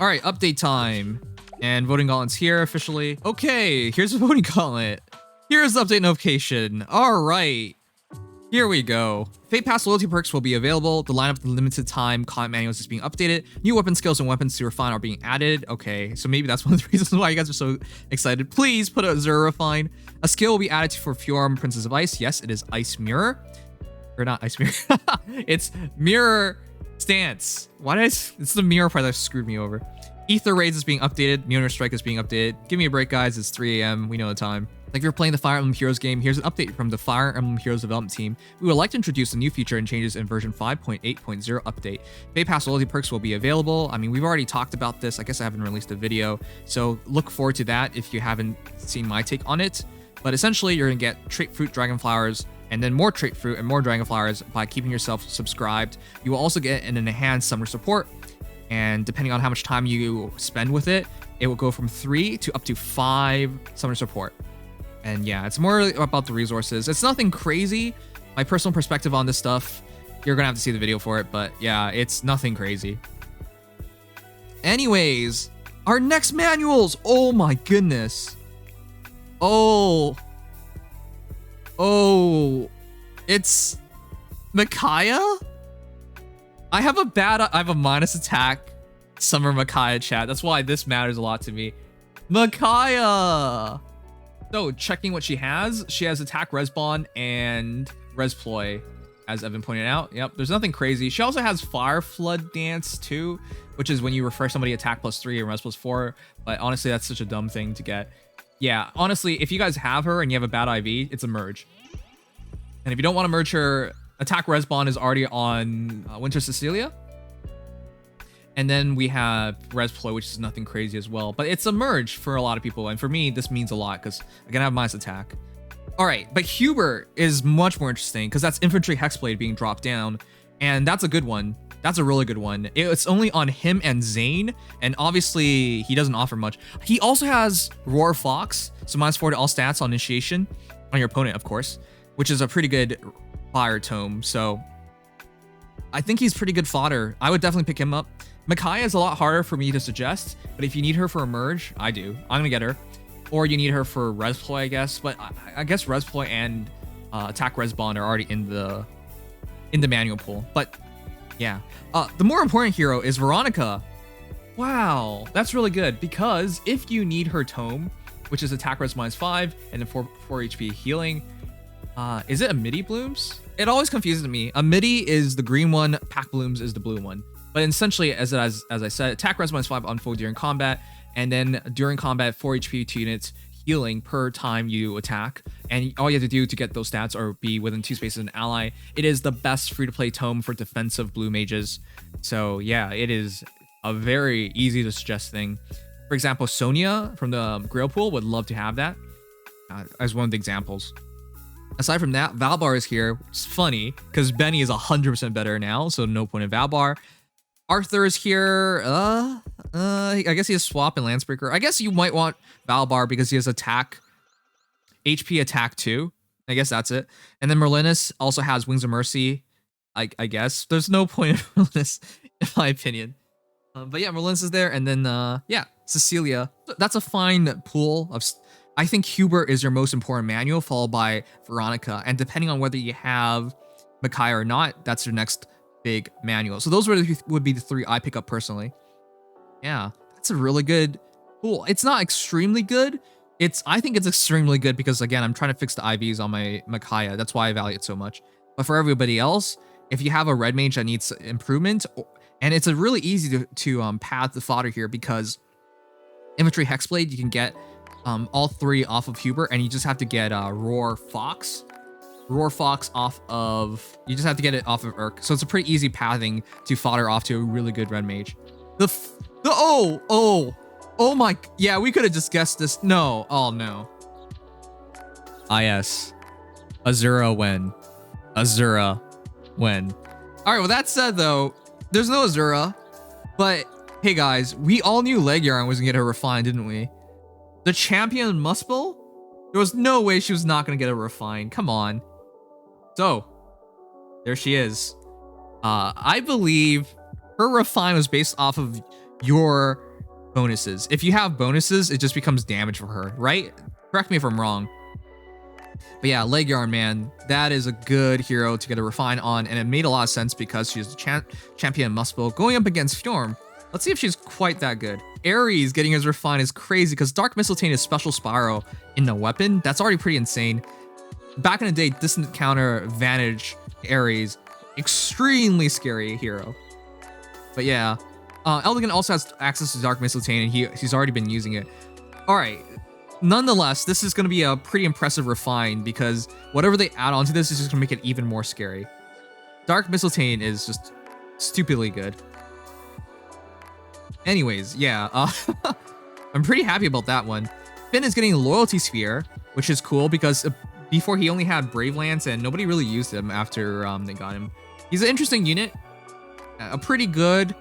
All right, update time. And voting gauntlet's here officially. Okay, here's the voting gauntlet. Here's the update notification. All right, here we go. Feh Pass loyalty perks will be available. The lineup of the limited time content manuals is being updated. New weapon skills and weapons to refine are being added. Okay, so maybe that's one of the reasons why you guys are so excited. Please put a Zero Refine. A skill will be added for Fjorm Princess of Ice. Yes, it is Ice Mirror. Or not Ice Mirror. It's Mirror Stance. Why did it's the mirror part that screwed me over. Aether Raids is being updated. Mjolnir Strike is being updated. Give me a break, guys. It's 3 a.m. We know the time. Like if you're playing the Fire Emblem Heroes game, here's an update from the Fire Emblem Heroes development team. We would like to introduce a new feature and changes in version 5.8.0 update. Feh Pass loyalty perks will be available. I mean, we've already talked about this. I guess I haven't released a video, so look forward to that if you haven't seen my take on it. But essentially, you're gonna get trait fruit dragon flowers, and then more trait fruit and more dragon flowers by keeping yourself subscribed. You will also get an enhanced summer support, and depending on how much time you spend with it, it will go from 3 to up to 5 summer support. And yeah, it's more about the resources. It's nothing crazy. My personal perspective on this stuff, you're gonna have to see the video for it, but yeah, it's nothing crazy. Anyways, our next manuals. Oh my goodness. Oh, it's Micaiah? I have a minus attack summer Micaiah chat. That's why this matters a lot to me. Micaiah! So, checking what she has attack respawn and resploy, as Evan pointed out. Yep, there's nothing crazy. She also has Fire Flood Dance too, which is when you refresh somebody attack +3 and res +4. But honestly, that's such a dumb thing to get. Yeah, honestly, if you guys have her and you have a bad IV, it's a merge. And if you don't want to merge her, attack respawn is already on Winter Cecilia. And then we have Resploy, which is nothing crazy as well. But it's a merge for a lot of people. And for me, this means a lot because I can have minus attack. All right, but Hubert is much more interesting because that's Infantry Hexblade being dropped down. And that's a good one. That's a really good one. It's only on him and Zane. And obviously, he doesn't offer much. He also has Roar Fox. So -4 to all stats on initiation. On your opponent, of course. Which is a pretty good fire tome. So I think he's pretty good fodder. I would definitely pick him up. Micaiah is a lot harder for me to suggest, but if you need her for a merge, I do. I'm gonna get her. Or you need her for Resploy, I guess. But I guess Resploy and attack respawn are already in the manual pool. But yeah, the more important hero is Veronica. Wow, that's really good because if you need her tome, which is attack res -5 and then 4 HP healing, is it a MIDI blooms? It always confuses me. A MIDI is the green one, pack blooms is the blue one. But essentially, as I said, attack res -5 on foe during combat, and then during combat, 4 HP to units healing per time you attack. And all you have to do to get those stats or be within 2 spaces of an ally. It is the best free-to-play tome for defensive blue mages. So yeah, it is a very easy to suggest thing. For example, Sonia from the Grail pool would love to have that as one of the examples. Aside from that, Valbar is here, which is funny because Benny is 100% better now, so no point in Valbar. Arthur is here. I guess he has Swap and Lancebreaker. I guess you might want Valbar because he has attack, HP attack too. I guess that's it. And then Merlinus also has Wings of Mercy. I guess there's no point in Merlinus, in my opinion. But yeah, Merlinus is there, and then yeah, Cecilia. That's a fine pool of. I think Hubert is your most important manual, followed by Veronica, and depending on whether you have Micaiah or not, that's your next big manual. So those would be the 3 I pick up personally. Yeah, that's a really good pool. It's not extremely good. I think it's extremely good because again, I'm trying to fix the IVs on my Micaiah. That's why I value it so much. But for everybody else, if you have a red mage that needs improvement, and it's a really easy to path the fodder here because Infantry Hexblade, you can get all 3 off of Hubert, and you just have to get Roar Fox. Roar Fox off of, you just have to get it off of Urk. So it's a pretty easy pathing to fodder off to a really good red mage. Oh my, yeah, we could have just guessed this. No, oh no. Yes. Azura when. Azura when. All right, well that said though, there's no Azura, but hey guys, we all knew Laegjarn was gonna get her refined, didn't we? The champion Muspel? There was no way she was not gonna get a refine. Come on. So, there she is. I believe her refine was based off of your bonuses. If you have bonuses, it just becomes damage for her, right? Correct me if I'm wrong. But yeah, Laegjarn, man, that is a good hero to get a refine on, and it made a lot of sense because she's the champion Muspel going up against Fjorm. Let's see if she's quite that good. Ares getting his refine is crazy because Dark Mystletainn is special spiral in the weapon. That's already pretty insane. Back in the day, distant counter Vantage Ares, extremely scary hero. But yeah, Eldigan also has access to Dark Mystletainn, and he's already been using it. All right. Nonetheless, this is going to be a pretty impressive refine because whatever they add onto this is just going to make it even more scary. Dark Mystletainn is just stupidly good. Anyways, yeah, I'm pretty happy about that one. Finn is getting Loyalty Sphere, which is cool because before he only had Brave Lance and nobody really used him after they got him. He's an interesting unit, a pretty good,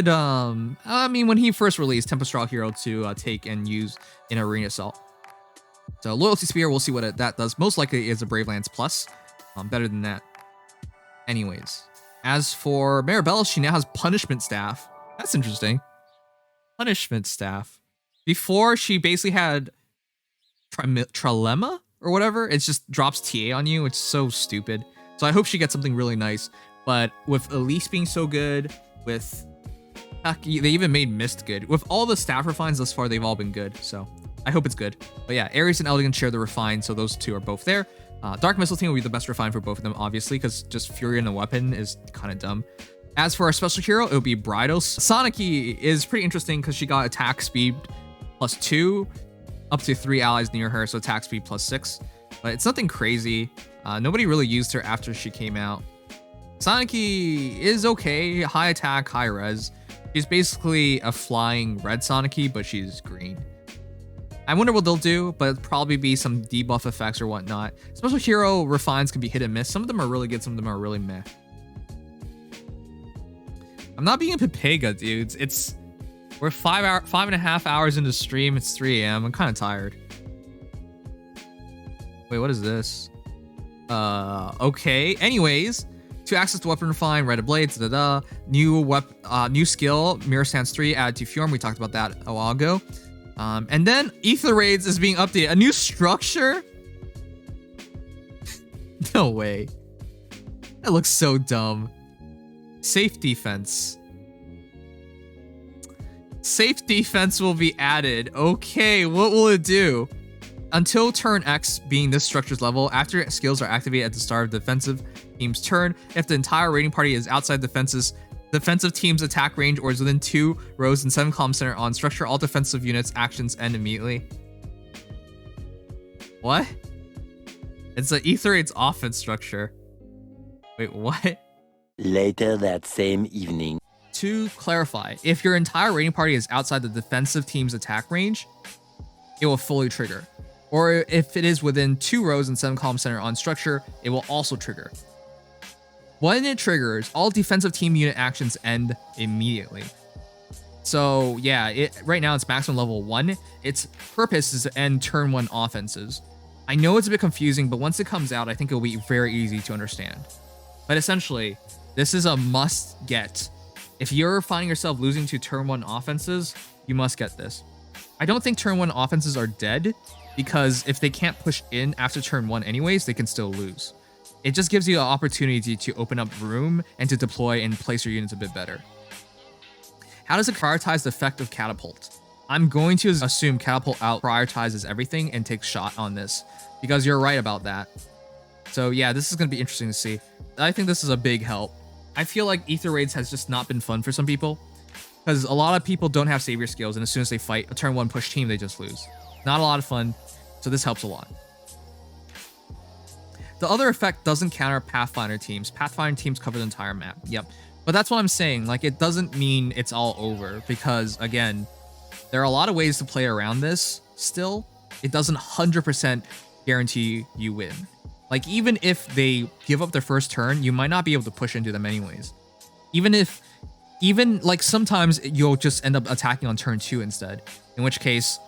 I mean, when he first released, Tempest Straw hero to take and use in Arena Assault. So Loyalty Sphere, we'll see what that does. Most likely is a Brave Lance plus, better than that. Anyways, as for Maribelle, she now has Punishment Staff. That's interesting. Punishment Staff. Before, she basically had Trilemma or whatever. It just drops TA on you. It's so stupid. So I hope she gets something really nice. But with Elise being so good, with they even made Mist good. With all the staff refines thus far, they've all been good. So I hope it's good. But yeah, Ares and Eldigan share the refine, so those two are both there. Dark Mystletainn will be the best refine for both of them, obviously, because just Fury in the weapon is kind of dumb. As for our special hero, it would be Bridals. Sanaki is pretty interesting because she got attack speed +2, up to 3 allies near her, so attack speed +6. But it's nothing crazy. Nobody really used her after she came out. Sanaki is okay, high attack, high res. She's basically a flying red Sanaki, but she's green. I wonder what they'll do, but it'll probably be some debuff effects or whatnot. Special hero refines can be hit and miss. Some of them are really good, some of them are really meh. I'm not being a Pepega, dudes. We're 5.5 hours into stream. It's 3 a.m. I'm kind of tired. Wait, what is this? Okay. Anyways, to access the weapon refine, Red Blades, new skill, Mirror Stance 3 added to Fjorm. We talked about that a while ago. And then Aether Raids is being updated. A new structure? No way. That looks so dumb. Safe defense. Safe defense will be added. Okay, what will it do? Until turn X, being this structure's level, after skills are activated at the start of the defensive team's turn, if the entire raiding party is outside defensive team's attack range or is within 2 rows and 7 columns center on structure, all defensive units' actions end immediately. What? It's an Aether Raids offense structure. Wait, what? Later that same evening. To clarify, if your entire raiding party is outside the defensive team's attack range, it will fully trigger. Or if it is within 2 rows and 7 columns center on structure, it will also trigger. When it triggers, all defensive team unit actions end immediately. So yeah, right now it's maximum level 1. Its purpose is to end turn 1 offenses. I know it's a bit confusing, but once it comes out, I think it'll be very easy to understand. But essentially, this is a must get. If you're finding yourself losing to turn 1 offenses, you must get this. I don't think turn 1 offenses are dead, because if they can't push in after turn 1 anyways, they can still lose. It just gives you an opportunity to open up room and to deploy and place your units a bit better. How does it prioritize the effect of Catapult? I'm going to assume Catapult out prioritizes everything and takes shot on this, because you're right about that. So yeah, this is going to be interesting to see. I think this is a big help. I feel like Aether Raids has just not been fun for some people, because a lot of people don't have savior skills, and as soon as they fight a turn 1 push team, they just lose. Not a lot of fun, so this helps a lot. The other effect doesn't counter Pathfinder teams. Pathfinder teams cover the entire map. Yep. But that's what I'm saying. Like, it doesn't mean it's all over, because again, there are a lot of ways to play around this still. It doesn't 100% guarantee you win. Like, even if they give up their first turn, you might not be able to push into them anyways. Even like sometimes you'll just end up attacking on turn 2 instead. In which case,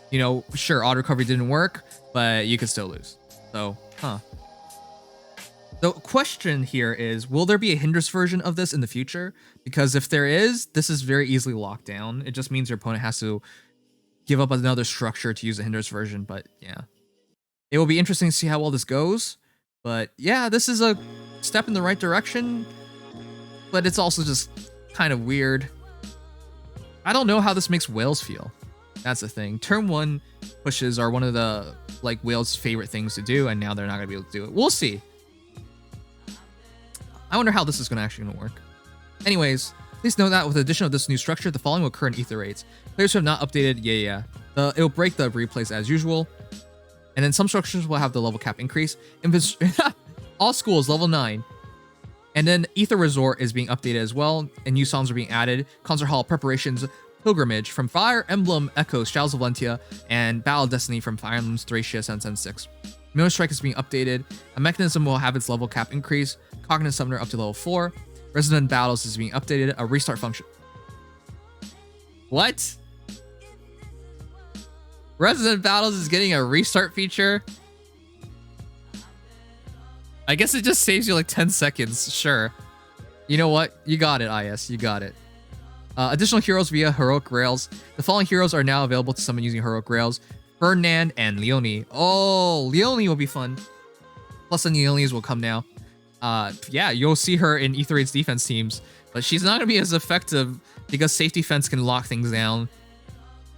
you know, sure, auto recovery didn't work, but you could still lose. So, The question here is, will there be a hindrance version of this in the future? Because if there is, this is very easily locked down. It just means your opponent has to give up another structure to use the hindrance version, but yeah. It will be interesting to see how well this goes. But yeah, this is a step in the right direction, but it's also just kind of weird. I don't know how this makes whales feel. That's the thing. Turn 1 pushes are one of the like whales' favorite things to do, and now they're not gonna be able to do it. We'll see. I wonder how this is actually gonna work. Anyways, please note that with the addition of this new structure, the following will occur in Aether Raids. Players who have not updated, it will break the replays as usual. And then some structures will have the level cap increase. All schools level 9. And then Aether Resort is being updated as well, and new songs are being added. Concert Hall Preparations, Pilgrimage from Fire Emblem Echoes, Shadows of Valentia, and Battle of Destiny from Fire Emblem's Thracia Sen 6. Miller Strike is being updated. A mechanism will have its level cap increase. Cognitive Summoner up to level 4. Resonant Battles is being updated. A restart function. What? Resonant Battles is getting a restart feature? I guess it just saves you like 10 seconds. Sure. You know what? You got it, IS. You got it. Additional heroes via Heroic Grails. The following heroes are now available to summon using Heroic Grails. Ferdinand and Leonie. Oh, Leonie will be fun. Plus the Leonies will come now. Yeah, you'll see her in Aether Raids defense teams, but she's not going to be as effective because safety fence can lock things down.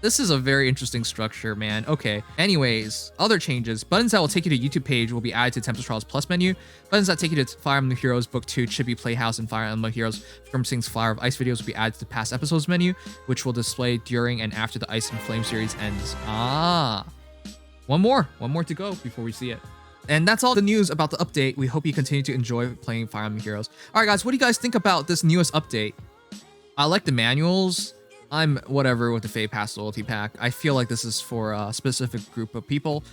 This is a very interesting structure, man. Okay. Anyways, other changes. Buttons that will take you to YouTube page will be added to Tempest Trials Plus menu. Buttons that take you to Fire Emblem Heroes Book 2, Chibi Playhouse, and Fire Emblem Heroes from Sing's Flower of Ice videos will be added to the past episodes menu, which will display during and after the Ice and Flame series ends. Ah. One more to go before we see it. And that's all the news about the update. We hope you continue to enjoy playing Fire Emblem Heroes. All right, guys, what do you guys think about this newest update? I like the manuals. I'm whatever with the Feh Pass loyalty pack. I feel like this is for a specific group of people.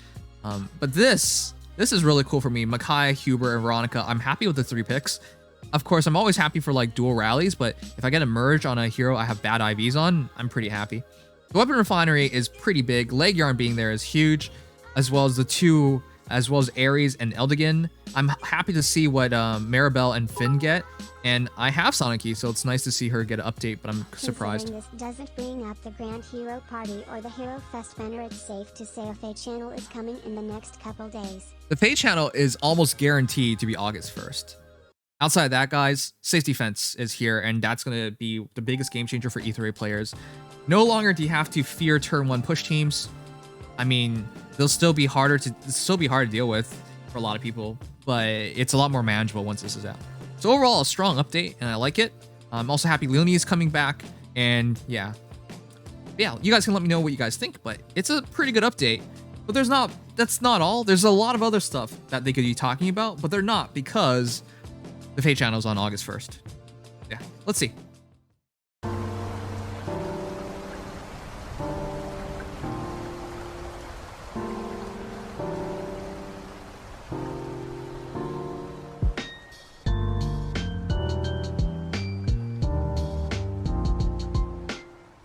But this is really cool for me. Micaiah, Huber, and Veronica. I'm happy with the 3 picks. Of course, I'm always happy for like dual rallies, but if I get a merge on a hero I have bad IVs on, I'm pretty happy. The weapon refinery is pretty big. Laegjarn being there is huge, as well as Ares and Eldigan. I'm happy to see what Maribelle and Finn get, and I have Sanaki, so it's nice to see her get an update, but I'm surprised. This doesn't bring up the Grand Hero Party or the Hero Fest banner. It's safe to say a Feh Channel is coming in the next couple days. The Feh Channel is almost guaranteed to be August 1st. Outside of that, guys, Safety Fence is here, and that's going to be the biggest game changer for Aether Raid players. No longer do you have to fear turn 1 push teams. I mean, they'll still be hard to deal with for a lot of people, but it's a lot more manageable once this is out. So overall, a strong update, and I like it. I'm also happy Leonie is coming back, and yeah, you guys can let me know what you guys think, but it's a pretty good update. But that's not all. There's a lot of other stuff that they could be talking about, but they're not because the Feh Channel is on August 1st. Yeah, let's see.